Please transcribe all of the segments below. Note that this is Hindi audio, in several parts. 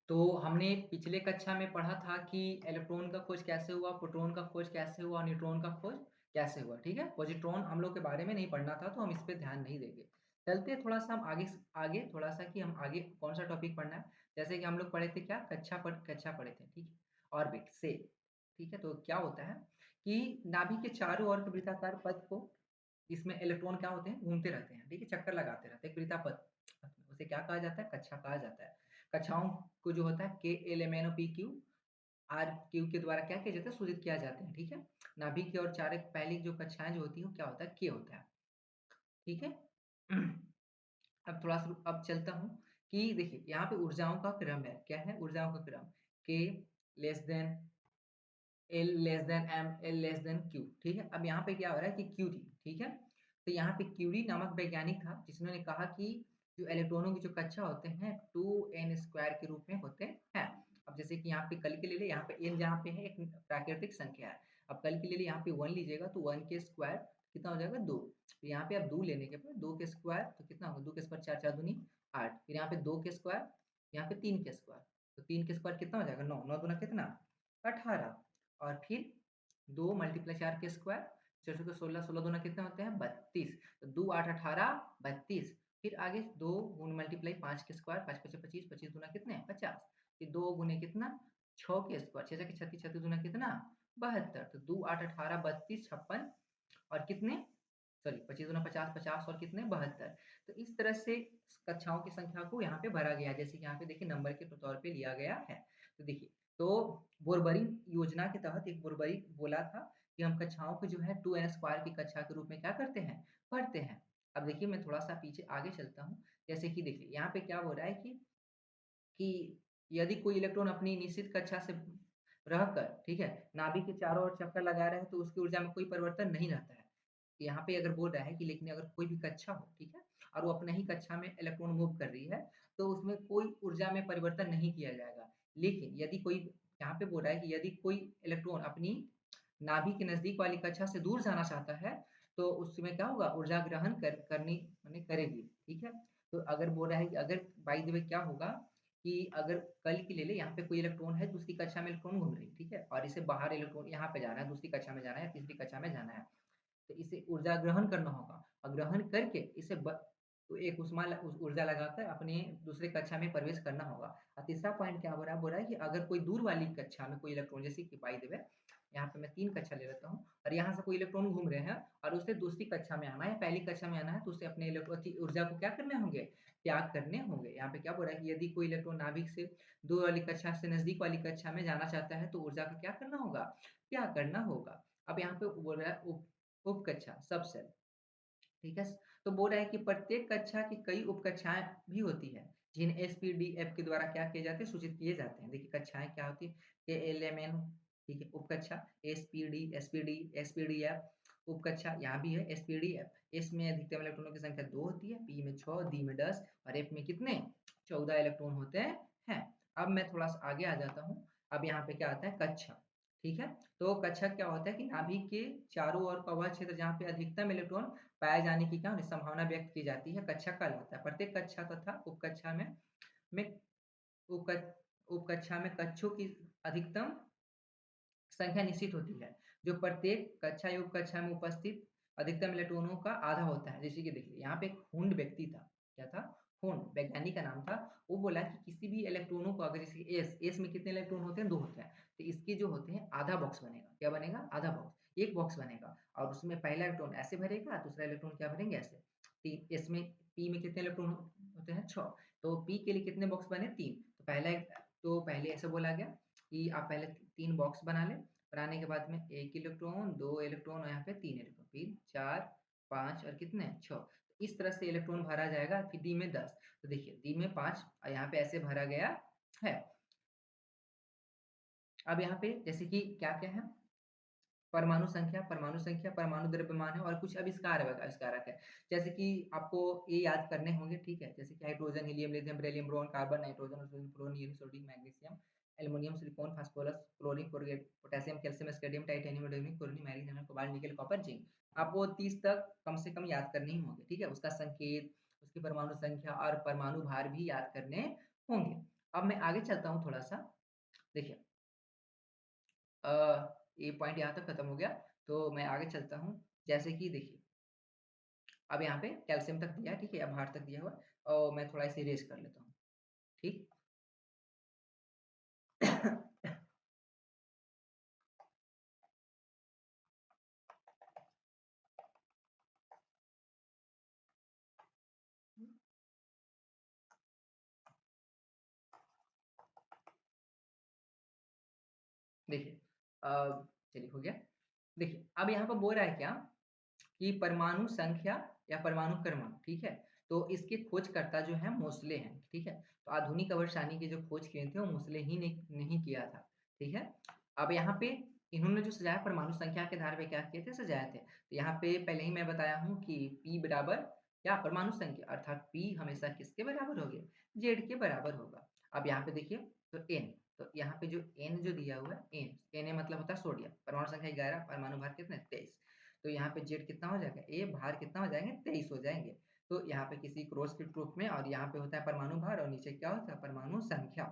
तो हमने पिछले कक्षा में पढ़ा था कि इलेक्ट्रॉन का खोज कैसे हुआ, प्रोटॉन का खोज कैसे हुआ, न्यूट्रॉन का खोज कैसे हुआ, ठीक है। पॉजिट्रॉन हम लोग के बारे में नहीं पढ़ना था, तो हम इस पे ध्यान नहीं देंगे। चलते हैं थोड़ा सा हम आगे आगे थोड़ा सा कि हम आगे कौन सा टॉपिक पढ़ना है। जैसे कि हम लोग पढ़े थे क्या, कक्षा पढ़े थे, ठीक है, ऑर्बिट से, ठीक है। तो क्या होता है कि नाभि के चारों ओर के वृत्ताकार पथ को, इसमें इलेक्ट्रॉन क्या होते हैं, घूमते रहते हैं, ठीक है, चक्कर लगाते रहते हैं एक वृत्तापथ, उसे क्या कहा जाता है, कक्षा कहा जाता है। कक्षाओं को जो होता है K L M N O P Q R Q के द्वारा क्या किया जाता है, सूचित किया जाते हैं, ठीक है। नाभिक की और चार पहली जो कक्षाएं जो होती है वो क्या होता है, के होता है, ठीक है। अब थोड़ा सा अब चलता हूँ कि देखिए यहाँ पे ऊर्जाओं का क्रम है, क्या है, ऊर्जाओं का क्रम, K less than L less than M, L less than Q, ठीक है। अब यहाँ पे क्या हो रहा है कि क्यूरी, ठीक है। तो यहाँ पे क्यूरी नामक वैज्ञानिक था जिन्होंने कहा कि जो इलेक्ट्रॉनों की जो कक्षा होते हैं 2n² के रूप में होते हैं। अब जैसे कि यहाँ पे कल के ले ले, यहाँ पे n जहाँ पे है एक प्राकृतिक संख्या है। अब कल के ले ले यहाँ पे 1 लीजिएगा तो 1 के स्क्वायर कितना हो जाएगा, 2। तो यहाँ पे आप 2 लेने के बाद 2 के स्क्वायर तो कितना होगा, 2 के स्क्वायर 4 4 दूनी 8, फिर यहाँ पे 2 के स्क्वायर, यहाँ पे 3 के स्क्वायर, तो 3 के स्क्वायर कितना हो जाएगा, 9, 9 दूना कितना, 18, और फिर 2 मल्टीप्लाई 4 के स्क्वायर, 4 को 16, 16 दूना कितने होते हैं, 32, तो 2 8 18 32, फिर आगे 2 गुण मल्टीप्लाई 5 के स्क्वायर, 5 5 25, 25 दूना कितने हैं, 50, फिर 2 गुने कितना, 6 के स्क्वायर, 6 के 36, 36 दूना कितना, 72, तो 2 8 18 32 56, और कितने, सॉरी 25 दूना 50, 50 और कितने, 72। तो इस तरह से कक्षाओं की संख्या को यहाँ पे भरा गया है, जैसे कि यहाँ पे देखिए नंबर के तौर पे लिया गया है। तो देखिए, तो बोरबरी योजना के तहत एक बोरबरी बोला था कि हम कक्षाओं को जो है 2n² की कक्षा के रूप में क्या करते हैं, पढ़ते हैं। अब देखिए मैं थोड़ा सा पीछे आगे चलता हूँ। जैसे कि देखिए यहाँ पे क्या हो रहा है कि यदि कोई इलेक्ट्रॉन अपनी निश्चित कक्षा से रहकर, ठीक है, नाभिक के चारों ओर चक्कर लगा रहा है तो उसकी ऊर्जा में कोई परिवर्तन नहीं रहता है। यहाँ पे अगर बोल रहा है कि लेकिन अगर कोई भी कक्षा हो, ठीक है, और वो अपने ही कक्षा में इलेक्ट्रॉन मूव कर रही है, तो उसमें कोई ऊर्जा में परिवर्तन नहीं किया जाएगा। लेकिन यदि कोई, यहाँ पे बोल रहा है कि यदि कोई इलेक्ट्रॉन अपनी नाभि के नजदीक वाली कक्षा से दूर जाना चाहता है, तो उसमें क्या होगा, ऊर्जा ग्रहण करनी माने करेगी, ठीक है। तो अगर बोल रहा है कि अगर बाय द वे क्या होगा कि अगर कल की ले ले, यहाँ पे कोई इलेक्ट्रॉन है, दूसरी कक्षा में इलेक्ट्रॉन घूम रही है, ठीक है, और इसे बाहर इलेक्ट्रॉन यहाँ पे जाना है, दूसरी कक्षा में जाना है, तीसरी कक्षा में जाना है, तो इसे ऊर्जा ग्रहण करना होगा, और ग्रहण करके इसे तो एक ऊर्जा लगाकर अपने दूसरे कक्षा में प्रवेश करना होगा। और तीसरा पॉइंट क्या बोल रहा है कि अगर कोई दूर वाली कक्षा में कोई इलेक्ट्रॉन, जैसे कि बाय द वे यहाँ पे मैं 3 कक्षा ले लेता हूँ, और यहाँ से कोई इलेक्ट्रॉन घूम रहे हैं और उसे दूसरी कक्षा में आना है, पहली कक्षा में आना है, तो उसे अपने इलेक्ट्रॉन ऊर्जा को क्या करने होंगे, त्याग करने होंगे। यहाँ पे क्या बोल रहा है कि यदि कोई इलेक्ट्रॉन नाभिक से दूर वाली कक्षा से नजदीक वाली कक्षा में जाना चाहता है, तो ऊर्जा का क्या करना होगा, त्याग करना होगा। अब यहाँ पे बोल रहा है उपकक्षा, सबसेल, ठीक है। तो बोल रहा है कि प्रत्येक कक्षा की कई उपकक्षाएं भी होती है, जिन्हें एसपीडीएफ के द्वारा क्या किए जाते हैं, सूचित किए जाते हैं। देखिए कक्षाएं क्या होती है, एएलएमएन, ठीक है, उपकक्षा, एसपीडी एसपीडी एसपीडीएफ उपकक्षा, यहाँ भी है एसपीडीएफ। एस में अधिकतम इलेक्ट्रॉनों की संख्या 2 होती है, पी में 6, डी में 10, और एफ में कितने, 14 इलेक्ट्रॉन होते हैं। अब मैं थोड़ा सा आगे आ जाता हूँ। अब यहाँ पे क्या आता है, कक्षा, ठीक है। तो कक्षा क्या होता है कि नाभिक के चारों ओर का वह क्षेत्र जहाँ पे अधिकतम इलेक्ट्रॉन पाए जाने की क्या संभावना व्यक्त की जाती है, कक्षा कहलाता है। प्रत्येक कक्षा तथा उपकक्षा में उपकक्षा में कक्षों की अधिकतम संख्या निश्चित होती है, जो प्रत्येक कक्षा या उपकक्षा में उपस्थित अधिकतम इलेक्ट्रॉनों का आधा होता है। जैसे कि देखिए यहाँ पे एक हुंड व्यक्ति था, क्या था, हुंड वैज्ञानिक का नाम था। वो बोला कि किसी भी इलेक्ट्रॉनों को अगर जैसे एस में कितने इलेक्ट्रॉन होते हैं, 2 होते हैं, तो इसके जो होते हैं आधा बॉक्स बनेगा, क्या बनेगा, आधा बॉक्स, एक बॉक्स बनेगा, और उसमें पहला इलेक्ट्रॉन ऐसे भरेगा, दूसरा इलेक्ट्रॉन क्या भरेंगे, ऐसे। इसमें पी में कितने इलेक्ट्रॉन होते हैं, 6, तो पी के लिए कितने बॉक्स बने, 3। तो पहले ऐसे बोला गया कि आप पहले 3 बॉक्स बना लें, बनाने के बाद में 1 इलेक्ट्रॉन, 2 इलेक्ट्रॉन, और यहाँ पे 3 इलेक्ट्रॉन, फिर 4 5 और कितने, 6। इस तरह से इलेक्ट्रॉन भरा जाएगा। फिर डी में 10, तो देखिए डी में 5 और यहाँ पे ऐसे भरा गया है। अब यहाँ पे जैसे कि क्या क्या है, परमाणु संख्या, परमाणु द्रव्यमान है, और कुछ आविष्कारक है। जैसे कि आपको ये याद करने होंगे, ठीक है, जैसे कि hydrogen, helium, lithium, beryllium, boron, carbon, nitrogen, oxygen, fluorine, helium, sodium, magnesium, aluminium, silicon, phosphorus, chlorine, potassium, calcium, स्केडियम, titanium, rhodium, chlorine, magnesium, cobalt, निकल, कॉपर, जिंक। आपको 30 तक कम से कम याद करने ही होंगे, ठीक है, उसका संकेत, उसकी परमाणु संख्या और परमाणु भार भी याद करने होंगे। अब मैं आगे चलता हूँ थोड़ा सा। देखिए ये पॉइंट यहाँ तक खत्म हो गया, तो मैं आगे चलता हूँ। जैसे कि देखिए अब यहाँ पे कैल्शियम तक दिया है, ठीक है, अब हार्ट तक दिया हुआ है और मैं थोड़ा इसे इरेज कर लेता हूँ, ठीक। देखिए चलिए हो गया। देखिए अब यहाँ पर बोल रहा है क्या कि परमाणु संख्या या परमाणु क्रमांक, ठीक है, तो इसके खोजकर्ता जो है मोस्ले हैं, ठीक है। तो आधुनिक अवरसानी के जो खोज किए थे वो मोस्ले ही ने नहीं किया था, ठीक है। अब यहाँ पे इन्होंने जो सजाया परमाणु संख्या के आधार पे क्या किए थे, सजाए थे। तो यहाँ पे पहले ही मैं बताया हूँ कि P बराबर क्या, परमाणु संख्या, अर्थात P हमेशा किसके बराबर होगी, Z के बराबर होगा। अब यहाँ पे देखिए तो N, तो यहाँ पे जो N जो दिया हुआ है, Na मतलब होता है सोडियम, परमाणु संख्या 11, परमाणु भार कितने 23। तो यहाँ पे जेड कितना हो जाएगा, ए भार कितना हो जाएंगे 23 हो जाएंगे। तो यहाँ पे किसी क्रॉस के रूप में, और यहाँ पे होता है परमाणु भार और नीचे क्या होता है परमाणु संख्या।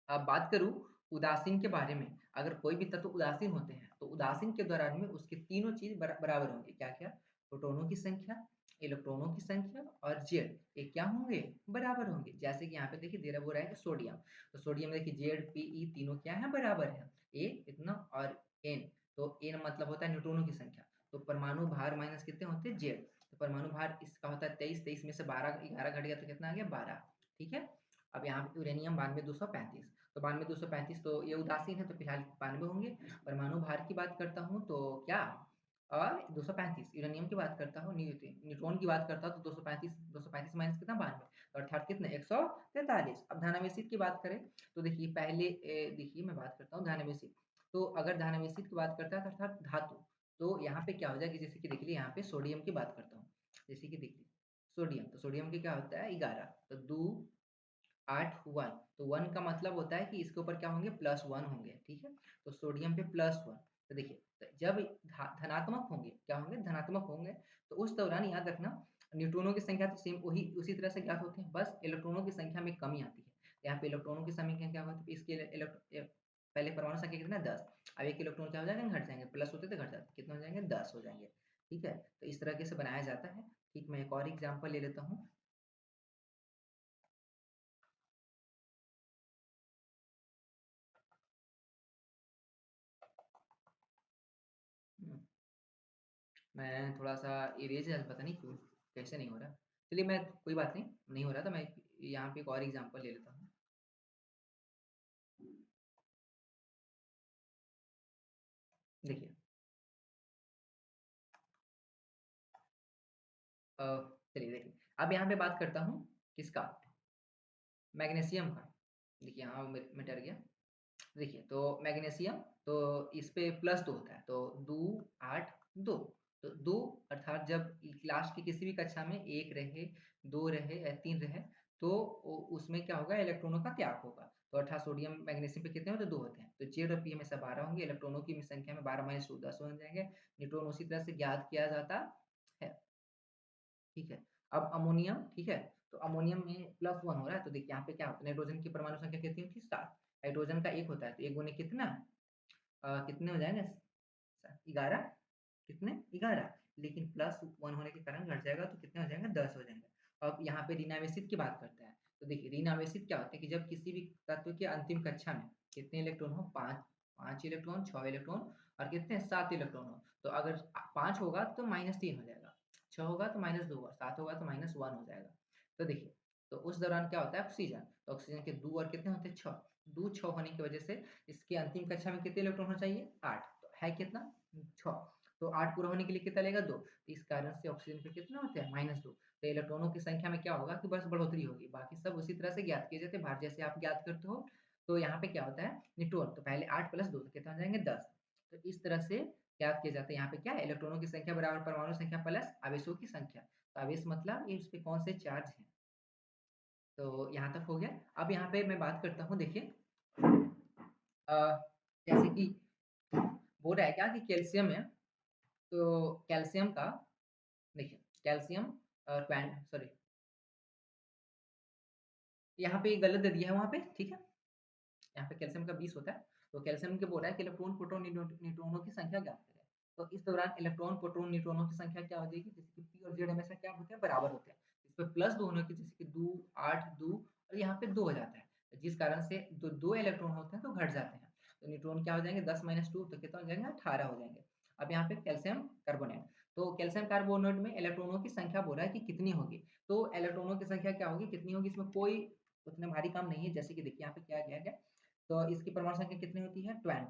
अब बात करूं उदासीन के बारे में, अगर कोई भी तत्व उदासीन होते हैं तो उदासीन के दौरान में उसके तीनों चीज बराबर होंगे, क्या क्या, प्रोटॉनों की संख्या, इलेक्ट्रॉनों की संख्या और जेड, ये क्या होंगे, बराबर होंगे। जैसे कि यहाँ पे देखिए दे रहा बोल रहा है कि सोडियम, तो सोडियम देखिए जेड पी ई तीनों क्या है, बराबर है, ए इतना और एन, तो एन मतलब होता है न्यूट्रॉनों की संख्या। तो परमाणु भार माइनस कितने होते हैं जेड, तो परमाणु भार इसका होता है 23, 23 में से 12 11 घट गया तो कितना आ गया 12, ठीक है। अब यहाँ पे यूरेनियम 9235, तो 9235 तो ये उदासीन है तो फिलहाल 92 होंगे। परमाणु भार की बात करता हूँ तो क्या, और 235 यूरेनियम की बात करता हूँ, न्यूट्रॉन की बात करता हूँ तो 235, 235 माइनस कितना 92, तो अर्थात कितने 143। अब धनावेशित की बात करें तो देखिए पहले देखिए मैं बात करता हूँ धनावेशित। तो अगर धनावेशित की बात करता है तो अर्थात धातु, तो यहाँ पे क्या हो जाएगा, जैसे कि देख लीजिए यहाँ पे सोडियम की बात करता हूँ, जैसे कि देखिए सोडियम, तो सोडियम की क्या होता है 11, तो 2 8 1, तो 1 का मतलब होता है कि इसके ऊपर क्या होंगे +1 होंगे, ठीक है। तो सोडियम पे +1, तो देखिए तो जब धनात्मक होंगे, क्या होंगे धनात्मक होंगे, तो उस दौरान याद रखना न्यूट्रॉनों की संख्या तो सेम वही उसी तरह से ज्ञात होती है, बस इलेक्ट्रॉनों की संख्या में कमी आती है। यहाँ पे इलेक्ट्रॉनों की संख्या क्या होती है, इसके पहले परमाणु संख्या कितना 10, अब एक इलेक्ट्रॉन क्या हो जाएंगे घट जाएंगे, प्लस होते थे घट जाते, कितने हो जाएंगे 10 हो जाएंगे, ठीक है। तो इस तरह से बनाया जाता है, ठीक। मैं एक और एग्जाम्पल ले लेता हूँ। मैं थोड़ा सा इरेज है, पता नहीं क्यों कैसे नहीं हो रहा। चलिए मैं कोई बात नहीं, नहीं हो रहा तो मैं यहाँ पे एक और एग्जांपल ले लेता हूँ। देखिए अ, चलिए देखिए अब यहाँ पे बात करता हूँ किसका, मैग्नीशियम का। देखिए यहाँ मिट गया। देखिए तो मैग्नीशियम, तो इस पे +2 होता है, तो 2 8 2, तो 2 अर्थात जब क्लास की किसी भी कक्षा में 1 रहे 2 रहे या 3 रहे, तो उसमें क्या होगा इलेक्ट्रॉनों का त्याग होगा। तो अर्थात सोडियम मैग्नीशियम पे कितने होते हैं 2 होते हैं, तो जेड और पी हमेशा 12 होंगे, इलेक्ट्रॉनों की संख्या में 12 - 2 10 हो जाएंगे। न्यूट्रॉन उसी तरह से ज्ञात किया जाता है, ठीक है। अब अमोनियम, ठीक है, तो अमोनियम में +1 हो रहा है, तो देखिए यहाँ पे क्या होता है, नाइट्रोजन की परमाणु संख्या कितनी होती है 7, हाइड्रोजन का 1 होता है, तो 1 गुने कितना कितने हो जाएंगे 11, कितने 11, लेकिन +1 होने के कारण घट जाएगा तो कितने हो जाएंगे 10 हो जाएंगे। अब यहाँ पे ऋणावेशित की बात करते हैं, तो देखिए ऋणावेशित क्या होता है कि जब किसी भी तत्व के अंतिम कक्षा में कितने इलेक्ट्रॉन हो, 5 इलेक्ट्रॉन, 6 इलेक्ट्रॉन और कितने 7 इलेक्ट्रॉन हो, तो अगर 5 होगा तो -3 हो जाएगा, 6 होगा तो -2 होगा, 7 होगा तो -1 हो जाएगा। तो देखिए तो उस दौरान क्या होता है ऑक्सीजन, तो ऑक्सीजन के 2 और कितने होते हैं 6, 2 6 होने की वजह से इसके अंतिम कक्षा में कितने इलेक्ट्रॉन होना चाहिए 8, तो है कितना 6, तो 8 पूरा होने के लिए कितना लगेगा 2, तो इस कारण से ऑक्सीजन पे कितना होता है -2, तो इलेक्ट्रॉनों की संख्या में क्या होगा कि बस बढ़ोतरी होगी, बाकी सब उसी तरह से ज्ञात किए जाते हैं, भार जैसे आप ज्ञात करते हो। तो यहाँ पे क्या होता है न्यूट्रॉन, तो पहले 8 + 2 तो कितना हो जाएंगे 10, तो इस तरह से ज्ञात किया जाता है। यहाँ पे क्या है इलेक्ट्रॉनों की संख्या बराबर परमाणु संख्या प्लस आवेशों की संख्या, तो आवेश मतलब ये उस पे कौन से चार्ज है। तो यहाँ तक हो गया। अब यहाँ पे मैं बात करता हूँ, देखिए अ, जैसे कि बोल रहा है क्या कि कैल्शियम है, तो कैल्शियम का देखिए कैल्शियम सॉरी यहाँ पे गलत दे दिया है वहाँ पे, ठीक है। यहाँ पे कैल्शियम का 20 होता है, तो कैल्शियम के बोल रहा है कि इलेक्ट्रॉन, प्रोटॉन, न्यूट्रॉनों की संख्या ज्ञात करें। तो इस दौरान इलेक्ट्रॉन, प्रोटॉन, न्यूट्रॉनों की संख्या क्या हो जाएगी, जैसे कि पी और जेड हमेशा क्या होते हैं, बराबर होते हैं। इसमें प्लस 2 होने की, जैसे कि 2, 8, 2 और यहाँ पे 2 हो जाता है, जिस कारण से जो 2 इलेक्ट्रॉन होते हैं तो घट जाते हैं। तो न्यूट्रॉन क्या हो जाएंगे, 10 - 2 तो कितना हो जाएगा, 18 हो जाएंगे। अब यहाँ पे कैल्शियम कार्बोनेट, तो कैल्शियम कार्बोनेट में इलेक्ट्रॉनों की संख्या बोल रहा है कि कितनी होगी। तो इलेक्ट्रॉनों की संख्या क्या होगी, कितनी होगी, इसमें कोई उतना भारी काम नहीं है। जैसे कि देखिए यहाँ पे क्या गया है, तो इसकी परमाणु संख्या कितनी होती है, 20,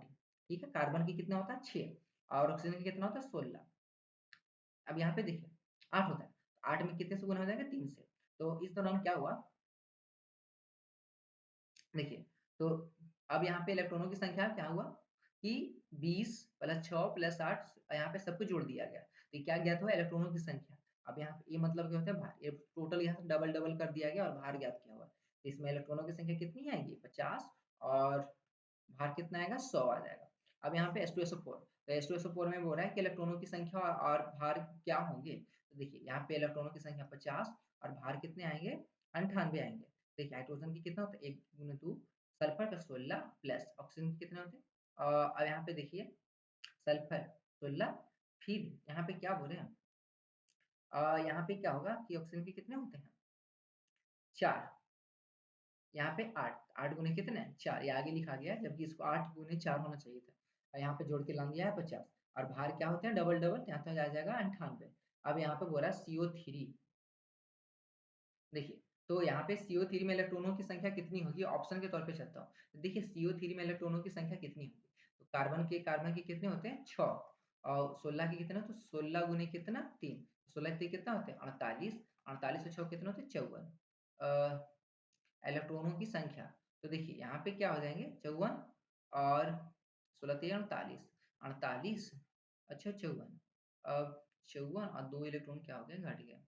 ठीक है। कार्बन की कितना होता है, 6 और ऑक्सीजन की कितना होता है, 16। अब यहाँ पे देखिए 8 होता है, 8 में कितने से गुना हो जाएगा, 3 से। तो इस दौरान क्या हुआ, देखिए, तो अब यहाँ पे इलेक्ट्रॉनों की संख्या क्या हुआ कि 20 प्लस 6 प्लस 8, यहाँ पे सब कुछ जोड़ दिया गया, तो ये क्या ज्ञात हुआ, इलेक्ट्रॉनों की संख्या। अब यहाँ पे ये मतलब क्या होता है, भार, ये टोटल यहाँ से डबल डबल कर दिया गया और भार ज्ञात किया हुआ। तो इसमें इलेक्ट्रॉनों की संख्या कितनी आएगी, 50 और भार कितना आएगा, 100 आ जाएगा। अब यहाँ पे H2SO4, तो H2SO4 में बोल रहा है कि इलेक्ट्रॉनों की संख्या और भार क्या होंगे। तो देखिए यहाँ पे इलेक्ट्रॉनों की संख्या 50 और भार कितने आएंगे, 98 आएंगे। देखिए हाइड्रोजन की कितना होता है, 1 गुने 2, सल्फर का 16 प्लस ऑक्सीजन के कितने होते हैं, अब यहाँ पे देखिए सल्फर 16, फिर यहाँ पे क्या बोल रहे हैं, यहाँ पे क्या होगा कि ऑक्सीजन के कितने होते हैं, 4, यहाँ पे 8, 8 गुने कितने, 4, ये आगे लिखा गया है, जबकि इसको 8 गुने 4 होना चाहिए था। और यहाँ पे जोड़ के ला दिया है 50 और भार क्या होते हैं, डबल डबल, यहाँ तो आ जाएगा 98। अब यहाँ पे बोला CO3, देखिए, तो यहाँ पे CO3 में इलेक्ट्रॉनों की संख्या कितनी होगी, ऑप्शन के तौर पे चलता हूँ। तो देखिए CO3 में इलेक्ट्रॉनों की संख्या कितनी होगी, तो कार्बन के कितने होते हैं, 6 और 16 के कितने, तो 16 गुने कितना, 3, 16 के कितना होते हैं, 48, 48 से 6 कितने होते हैं, 54 इलेक्ट्रॉनों की संख्या। तो देखिए यहाँ पे क्या हो जाएंगे, 54 और 16 3 48, 48, अच्छा 54, अब 54 और 2 इलेक्ट्रॉन क्या हो गए, घट गया।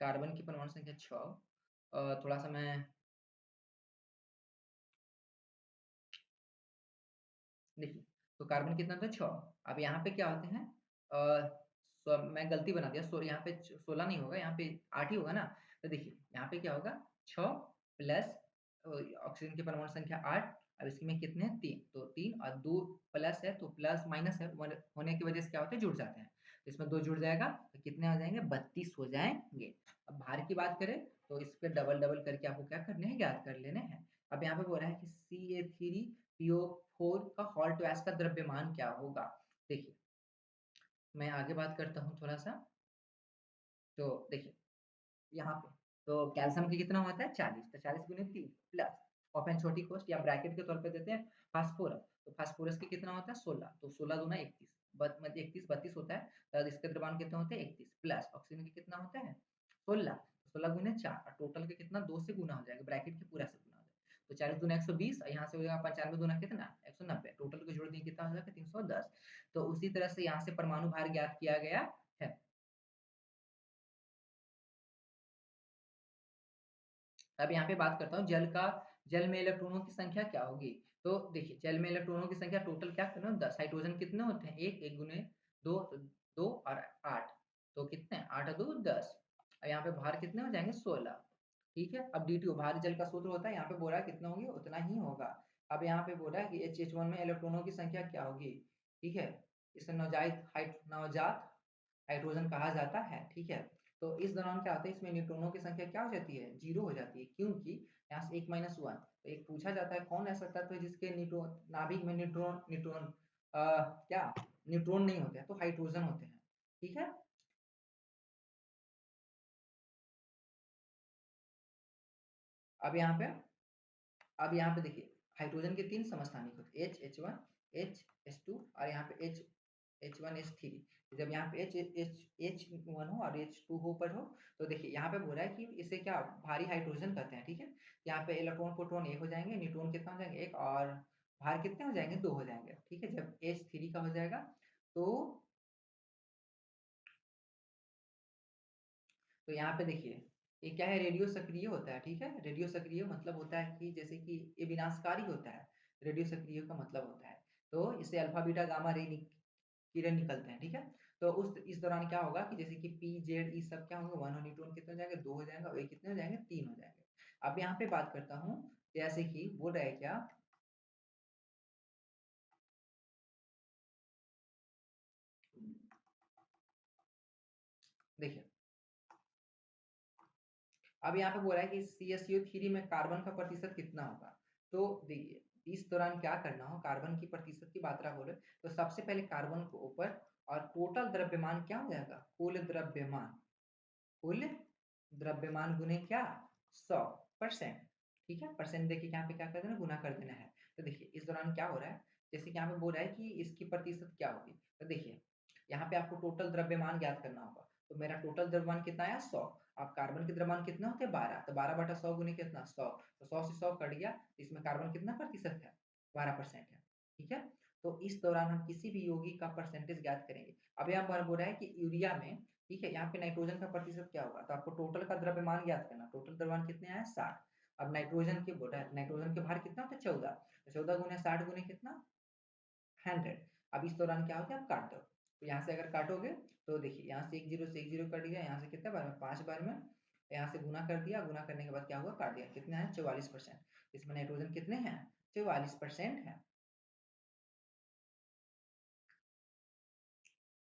कार्बन की परमाणु संख्या 6, थोड़ा सा मैं, देखिए, तो कार्बन कितना था, 6। अब यहाँ पे क्या होते हैं, मैं गलती बना दिया, यहाँ पे 16 नहीं होगा, यहाँ पे 8 ही होगा ना। तो देखिए यहाँ पे क्या होगा, 6 प्लस ऑक्सीजन की परमाणु संख्या 8, अब इसमें कितने हैं, 3, तो 3 और 2 प्लस है, तो प्लस माइनस है, होने की वजह से क्या होता है, जुड़ जाते हैं। तो इसमें 2 जुड़ जाएगा, तो कितने हो जाएंगे, 32 हो जाएंगे। अब भार की बात करें तो इस पे डबल डबल करके आपको क्या करने हैं, ज्ञात कर लेने हैं। अब यहाँ पे बोल रहा है कि CA3PO4 का हॉल्ट व्यास का द्रव्यमान क्या होगा। देखिए मैं आगे बात करता हूँ थोड़ा सा, तो देखिए यहाँ पे, तो कैल्शियम की कितना होता है, 40, तो 40 गुने 3 प्लस ओपन छोटी कोष्ट या ब्रैकेट के तौर पे देते हैं फास्फोरस, तो फास्फोरस की कितना होता है, 16, तो 16 दूना 31, मतलब 31 32 होता है, तो इसके द्रव्यमान कितना होता है, 31 प्लस ऑक्सीजन की कितना होता है, 16, 16 गुने 4 और टोटल के कितना, 2 से गुना हो जाएगा, ब्रैकेट के पूरा से गुना हो जाएगा, तो 40 दूना 120 और यहाँ से हो जाएगा 95 दूना कितना, 190, टोटल को जोड़ दिए कितना हो जाएगा, 310। तो उसी तरह से यहाँ से परमाणु भार ज्ञात किया गया है। अब यहाँ पे बात करता हूँ जल में इलेक्ट्रॉनों की संख्या क्या होगी। तो देखिए जल में इलेक्ट्रॉनों की संख्या टोटल क्या करना है, 10, हाइड्रोजन कितने होते हैं, एक, एक गुने दो, तो 2 और 8, तो कितने, 8 और 2 10, और यहाँ पे भार कितने हो जाएंगे, 16, ठीक है। अब डी भारी जल का सूत्र होता है, यहाँ पे बोला है कितना होंगे, उतना ही होगा। अब यहाँ पे बोला है कि HH1 में इलेक्ट्रॉनों की संख्या क्या होगी, ठीक है। इसे नवजात हाइड्रोजन कहा जाता है, ठीक है। तो इस दौरान क्या होता है, इसमें न्यूट्रॉनों की संख्या क्या हो जाती है, 0 हो जाती है, क्योंकि यहाँ से 1 - 1, तो एक पूछा जाता है कौन ऐसा तत्व है जिसके न्यूट्रॉन नाभिक में न्यूट्रॉन न्यूट्रॉन क्या न्यूट्रॉन नहीं होते हैं, तो हाइड्रोजन होते हैं, ठीक है। अब यहाँ पे अब यहाँ पे देखिए हाइड्रोजन के 3 समस्थानिक होते हैं, H H1 H H2 और यहाँ पे H1 H3। जब यहाँ पे H1 हो और H2 हो पर हो, तो देखिए यहाँ पे बोल रहा है कि इसे क्या भारी हाइड्रोजन कहते हैं, ठीक है। यहाँ पे इलेक्ट्रॉन प्रोटॉन 1 हो जाएंगे, न्यूट्रॉन कितना हो जाएंगे, 1, और भार कितने हो जाएंगे, 2 हो जाएंगे, ठीक है। जब H3 का हो जाएगा तो यहाँ पे देखिए ये क्या है, रेडियो सक्रिय होता है, ठीक है। रेडियो सक्रिय मतलब होता है कि जैसे कि ये विनाशकारी होता है, रेडियो सक्रिय का मतलब होता है, तो इससे अल्फा बीटा गामा रे किरण निकलते हैं, ठीक है। तो इस दौरान क्या होगा कि जैसे कि पी जेड ई सब क्या होगा, 1 और न्यूट्रॉन कितने हो जाएंगे, 2 हो जाएंगे, और ये कितने हो जाएंगे, 3 हो जाएंगे। अब यहाँ पे बात करता हूँ, जैसे कि बोल रहा है क्या, देखिए अब यहाँ पे बोल रहा है कि CSO3 में कार्बन का प्रतिशत कितना होगा। तो देखिए इस दौरान क्या करना हो, कार्बन की प्रतिशत की मात्रा बोले तो सबसे पहले कार्बन को ऊपर, और टोटल द्रव्यमान क्या हो जाएगा, कुल द्रव्यमान, कुल द्रव्यमान गुने क्या, 100%। ठीक है, परसेंट देखिए यहाँ पे क्या कर देना, गुना कर देना है। तो देखिए इस दौरान क्या हो रहा है, जैसे कि यहाँ पे बोल रहा है कि इसकी प्रतिशत क्या होगी। तो देखिए यहाँ पे आपको टोटल द्रव्यमान ज्ञात करना होगा। तो मेरा टोटल द्रव्यमान कितना आया, 100। अब कार्बन के द्रव्यमान कितना होते हैं, 12। तो 12/100 गुने कितना, 100। तो 100 से 100 कट गया, इसमें कार्बन कितना प्रतिशत है, 12% है। ठीक है, तो इस दौरान हम किसी भी यौगिक का परसेंटेज ज्ञात करेंगे। अब यहाँ पर बोल रहा है कि यूरिया में, ठीक है, यहाँ पे नाइट्रोजन का प्रतिशत क्या होगा, तो आपको टोटल का द्रव्यमान ज्ञात करना। टोटल द्रव्यमान कितने आया, 60। अब नाइट्रोजन के बोल रहा है, नाइट्रोजन के भार कितना होता है, 14। तो 14 गुने 60 गुने कितना, 100। अब इस दौरान क्या होता है, आप काट दो। तो यहाँ से अगर काटोगे तो देखिए यहाँ से एक जीरो से एक जीरो कट गया, यहाँ से कितने बार में, 5 बार में। यहाँ से गुना कर दिया, गुना करने के बाद क्या हुआ, काट दिया, कितना है, 44%। इसमें नाइट्रोजन कितने हैं, 44% है।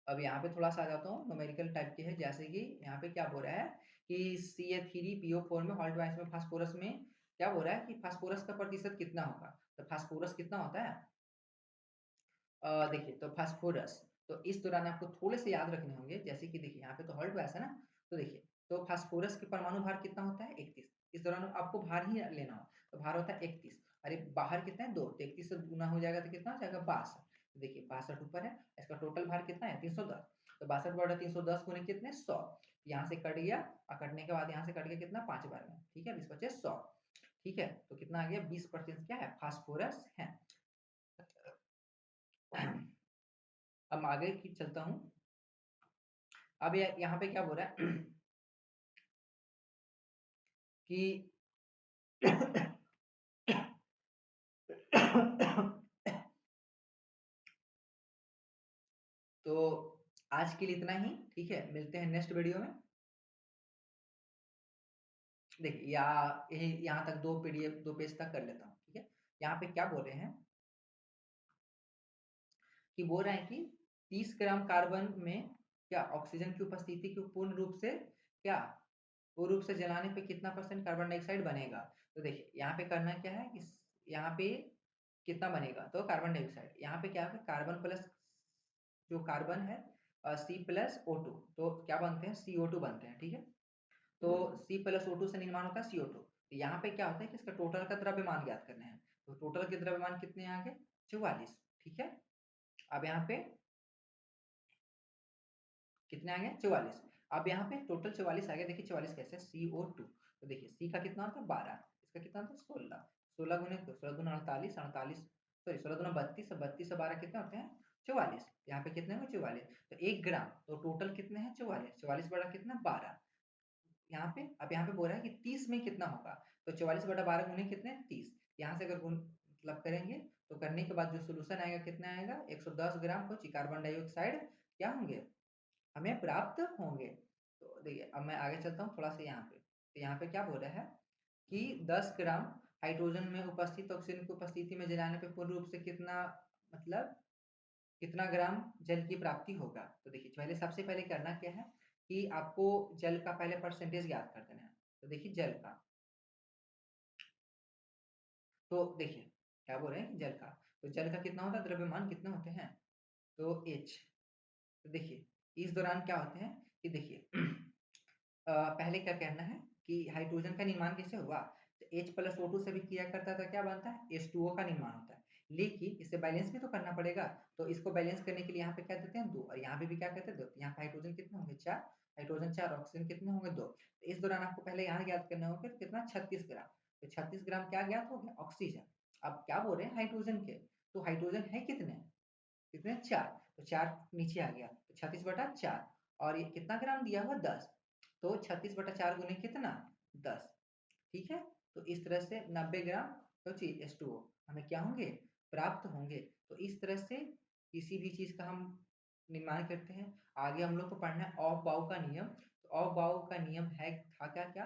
अब यहाँ पे थोड़ा सा आ जाता हूँ, न्यूमेरिकल टाइप के है, जैसे कि यहाँ पे क्या बोल रहा है कि CA3PO4 में हॉल्ट वाइस में फास्फोरस में क्या बोल रहा है कि फास्फोरस का प्रतिशत कितना होगा। तो फास्फोरस कितना होता है, देखिए तो फास्फोरस, तो इस दौरान आपको थोड़े से याद रखने होंगे, जैसे कि देखिए यहाँ पे तो हॉल्ट वाइस है ना। तो देखिए तो फास्फोरस के परमाणु भार कितना होता है, 31। इस दौरान आपको भार ही लेना हो, तो भार होता है 31। अरे बाहर कितना है, 2। तो 31 से गुना हो जाएगा तो कितना हो जाएगा, 62। तो देखिए 62 ऊपर है, इसका टोटल भार कितना है, 310। तो 62/310 गुने कितने, 100। यहाँ से कट गया, और कटने के बाद यहाँ से कट गया कितना, 5 बार में। ठीक है, 20/25 100। ठीक है, तो कितना आ गया, 20% क्या है, फास्फोरस है। अब आगे की चलता हूँ। अब यहाँ पे क्या बोल रहा है कि तो आज के लिए इतना ही, ठीक है, मिलते हैं नेक्स्ट वीडियो में। देखिए यहाँ तक 2 PDF 2 पेज तक कर लेता हूँ। ठीक है, यहाँ पे क्या बोल रहे हैं कि बोल रहे हैं कि 30 ग्राम कार्बन में क्या ऑक्सीजन की उपस्थिति को पूर्ण रूप से क्या, पूर्ण रूप से जलाने पे कितना परसेंट कार्बन डाइऑक्साइड बनेगा। तो देखिए यहाँ पे करना क्या है, इस यहाँ पे कितना बनेगा, तो कार्बन डाइऑक्साइड, यहाँ पे क्या है, कार्बन प्लस जो कार्बन है, C+O2, तो क्या बनते हैं, CO2 बनते हैं। ठीक है, तो C+O2 से निर्माण होता है CO2। तो यहाँ पे क्या होता है कि इसका टोटल का द्रव्यमान ज्ञात करना है। तो टोटल के द्रव्यमान कितने आ गए, 44। ठीक है, अब यहाँ पे कितने आ गए, 44। अब यहाँ पे टोटल 44 आ गया। देखिए 44 कैसे, CO2। तो देखिए C का कितना होता है, 12। इसका कितना होता है, 16। 16 गुने 2, 16 दूना 48, 48 सॉरी 16 दूना 32, 32 से 12 कितने होते हैं, 44। यहाँ पे कितने हुए, 44। तो 1 ग्राम, तो टोटल कितने हैं, 44। 44 बड़ा कितना, 12। यहाँ पे अब यहाँ पे बोल रहा है कि 30 में कितना होगा। तो 44/12 गुने कितने, 30। यहाँ से अगर गुण मतलब करेंगे, तो करने के बाद जो सोल्यूशन आएगा कितना आएगा, 110 ग्राम कुछ कार्बन डाइऑक्साइड क्या होंगे, हमें प्राप्त होंगे। तो देखिए अब मैं आगे चलता हूँ थोड़ा सा यहाँ पे। तो यहाँ पे क्या बोल रहा है कि 10 ग्राम हाइड्रोजन में उपस्थित ऑक्सीजन की उपस्थिति में जलाने पे पूर्ण रूप से कितना, मतलब कितना ग्राम जल की प्राप्ति होगा। तो देखिए पहले सबसे पहले करना क्या है कि आपको जल का पहले परसेंटेज ज्ञात कर देना है। तो देखिए जल का, तो देखिए क्या बोल रहे हैं, जल का, तो जल का कितना होता है, द्रव्यमान कितने होते हैं, तो H। तो देखिए इस दौरान क्या होते हैं कि देखिए पहले क्या कहना है कि हाइड्रोजन का निर्माण कैसे हुआ, तो H+O2 से भी किया करता था, क्या बनता है, H2O का निर्माण होता है। लेकिन इसे बैलेंस भी तो करना पड़ेगा। तो इसको बैलेंस करने के लिए यहाँ पे क्या देते हैं, 2, और यहाँ पे भी क्या कहते हैं, 2। यहाँ पे हाइड्रोजन कितने होंगे, 4। हाइड्रोजन 4, ऑक्सीजन कितने होंगे, 2। तो इस दौरान आपको पहले यहाँ ज्ञात करना होगा कितना, 36 ग्राम। तो 36 ग्राम क्या ज्ञात हो गया, ऑक्सीजन। अब क्या बोल रहे हैं, हाइड्रोजन के, तो हाइड्रोजन है कितने, कितने, 4। तो 4 नीचे आ गया, तो 36/4। और ये कितना ग्राम दिया हुआ, 10। तो 36/4 गुने कितना, 10। ठीक है, तो इस तरह से 90 ग्राम तो H2O हमें क्या होंगे, प्राप्त होंगे। तो इस तरह से किसी भी चीज का हम निर्माण करते हैं। आगे हम लोग को पढ़ना है ऑफ बाउ का नियम। तो ऑफ बाउ का नियम है था क्या-क्या?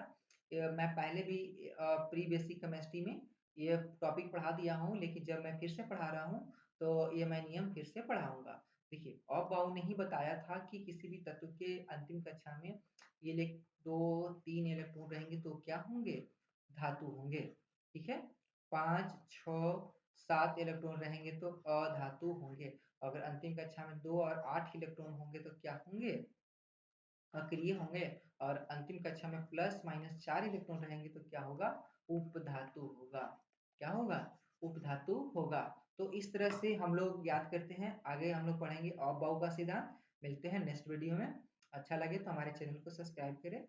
मैं पहले भी प्री बेसिक केमिस्ट्री में ये टॉपिक पढ़ा दिया हूँ, लेकिन जब मैं फिर से पढ़ा रहा हूँ, तो ये मैं नियम फिर से पढ़ाऊँगा। देखिए, ऑफ बाउ ने ही बताया था कि किसी भी तत्व के अंतिम कक्षा में ये 2-3 इलेक्ट्रॉन रहेंगे तो क्या होंगे? धातु होंगे, ठीक है? 5, 6, 7 इलेक्ट्रॉन रहेंगे तो अधातु होंगे। अगर अंतिम कक्षा में 2 और 8 इलेक्ट्रॉन होंगे तो क्या होंगे? अक्रिय होंगे। और अंतिम कक्षा में प्लस माइनस 4 इलेक्ट्रॉन रहेंगे तो क्या होगा? उपधातु होगा। क्या होगा? उपधातु होगा। तो इस तरह से हम लोग याद करते हैं। आगे हम लोग पढ़ेंगे ऑफ बाउ का सिद्धांत। मिलते हैं नेक्स्ट वीडियो में। अच्छा लगे तो हमारे चैनल को सब्सक्राइब करें।